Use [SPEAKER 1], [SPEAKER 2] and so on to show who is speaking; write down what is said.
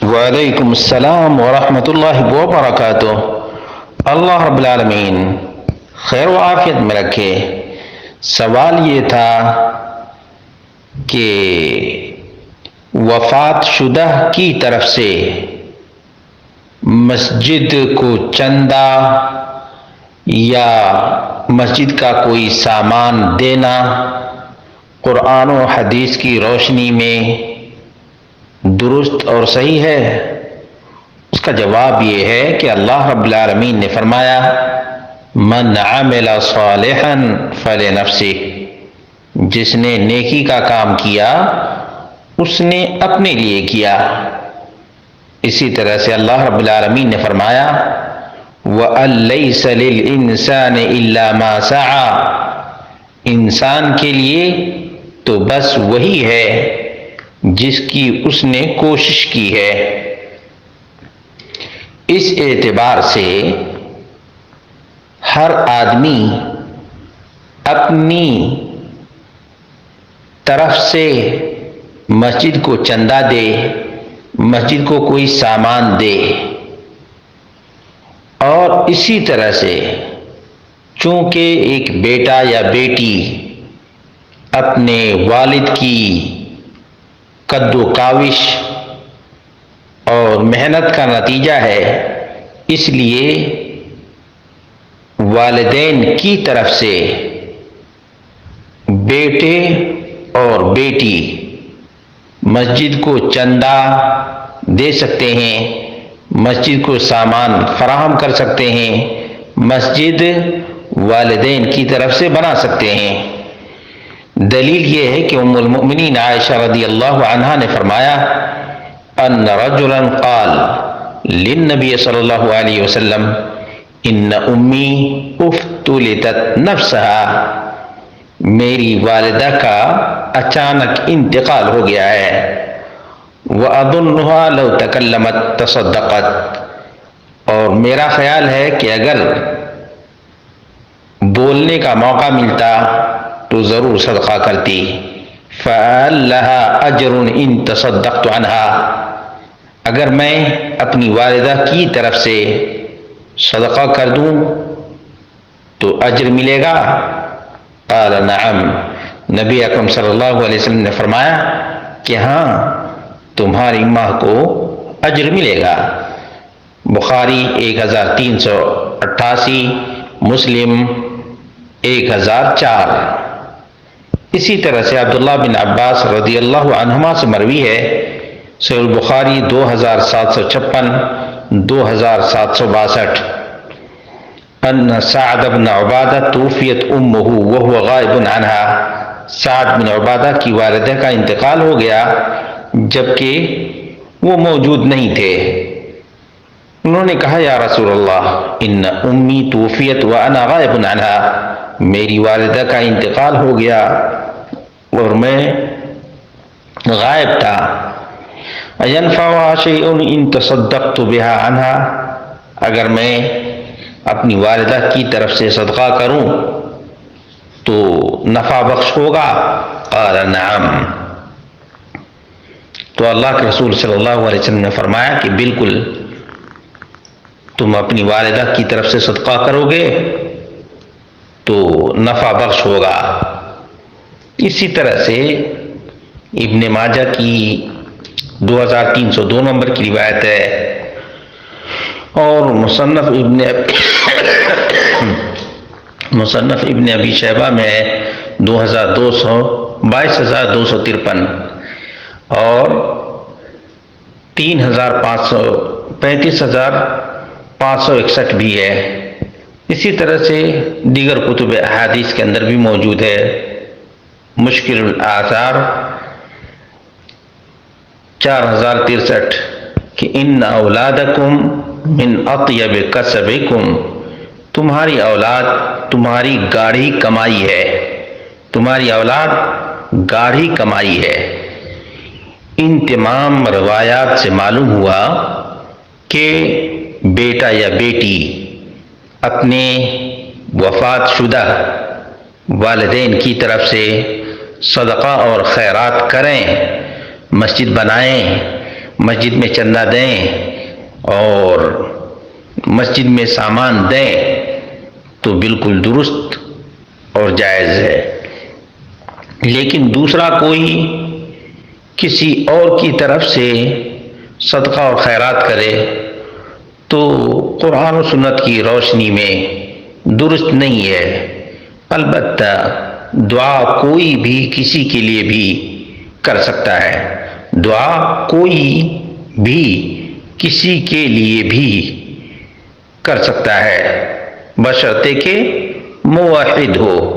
[SPEAKER 1] وعلیکم السلام ورحمۃ اللہ وبرکاتہ۔ اللہ رب العالمین خیر و عافیت میں رکھے۔ سوال یہ تھا کہ وفات شدہ کی طرف سے مسجد کو چندہ یا مسجد کا کوئی سامان دینا قرآن و حدیث کی روشنی میں درست اور صحیح ہے؟ اس کا جواب یہ ہے کہ اللہ رب العالمین نے فرمایا من عمل صالحا فلنفسہ، جس نے نیکی کا کام کیا اس نے اپنے لیے کیا۔ اسی طرح سے اللہ رب العالمین نے فرمایا وَأَن لَيْسَ لِلْإِنسَانِ إِلَّا مَا سَعَى، انسان کے لیے تو بس وہی ہے جس کی اس نے کوشش کی ہے۔ اس اعتبار سے ہر آدمی اپنی طرف سے مسجد کو چندہ دے، مسجد کو کوئی سامان دے، اور اسی طرح سے چونکہ ایک بیٹا یا بیٹی اپنے والد کی قد و کاوش اور محنت کا نتیجہ ہے، اس لیے والدین کی طرف سے بیٹے اور بیٹی مسجد کو چندہ دے سکتے ہیں، مسجد کو سامان فراہم کر سکتے ہیں، مسجد والدین کی طرف سے بنا سکتے ہیں۔ دلیل یہ ہے کہ ام المؤمنین عائشہ رضی اللہ عنہا نے فرمایا ان رجلا قال للنبی صلی اللہ علیہ وسلم ان امی افتلتت نفسها، میری والدہ کا اچانک انتقال ہو گیا ہے، وَأَظُنُّهَا لَوْ تَكَلَّمَتْ تَصَدَّقَتْ، اور میرا خیال ہے کہ اگر بولنے کا موقع ملتا تو ضرور صدقہ کرتی۔ فَهَلْ لَهَا أَجْرٌ إِن تَصَدَّقْتُ عَنْهَا، اگر میں اپنی والدہ کی طرف سے صدقہ کر دوں تو اجر ملے گا؟ قال نعم، نبی اکرم صلی اللہ علیہ وسلم نے فرمایا کہ ہاں، تمہاری ماں کو اجر ملے گا۔ بخاری 1388، مسلم 1004۔ اسی طرح سے عبداللہ بن عباس رضی اللہ عنہما سے مروی ہے، صحیح البخاری 2756، 2762، ان سعد بن عبادہ توفیت امہ وہو غائب عنہا، سعد بن عبادہ کی والدہ کا انتقال ہو گیا جبکہ وہ موجود نہیں تھے۔ انہوں نے کہا یا رسول اللہ ان امی توفیت وانا غائب عنہا، میری والدہ کا انتقال ہو گیا اور میں غائب تھا، اینفعها شیء ان تصدقت بها عنها، اگر میں اپنی والدہ کی طرف سے صدقہ کروں تو نفع بخش ہوگا؟ قال نعم، تو اللہ کے رسول صلی اللہ علیہ وسلم نے فرمایا کہ بالکل، تم اپنی والدہ کی طرف سے صدقہ کرو گے تو نفع بخش ہوگا۔ اسی طرح سے ابن ماجہ کی 2302 نمبر کی روایت ہے، اور مصنف ابن ابی شیبہ میں 2223، اور 35361 بھی ہے۔ اسی طرح سے دیگر کتب احادیث کے اندر بھی موجود ہے۔ مشکل الآثار 4063 کہ ان اولادکم من اطیب کسبکم، تمہاری اولاد تمہاری گاڑھی کمائی ہے، تمہاری اولاد گاڑھی کمائی ہے۔ ان تمام روایات سے معلوم ہوا کہ بیٹا یا بیٹی اپنے وفات شدہ والدین کی طرف سے صدقہ اور خیرات کریں، مسجد بنائیں، مسجد میں چندہ دیں اور مسجد میں سامان دیں تو بالکل درست اور جائز ہے، لیکن دوسرا کوئی کسی اور کی طرف سے صدقہ اور خیرات کرے تو قرآن و سنت کی روشنی میں درست نہیں ہے۔ البتہ دعا کوئی بھی کسی کے لیے بھی کر سکتا ہے، دعا کوئی بھی کسی کے لیے بھی کر سکتا ہے بشرطے کہ موحد ہو،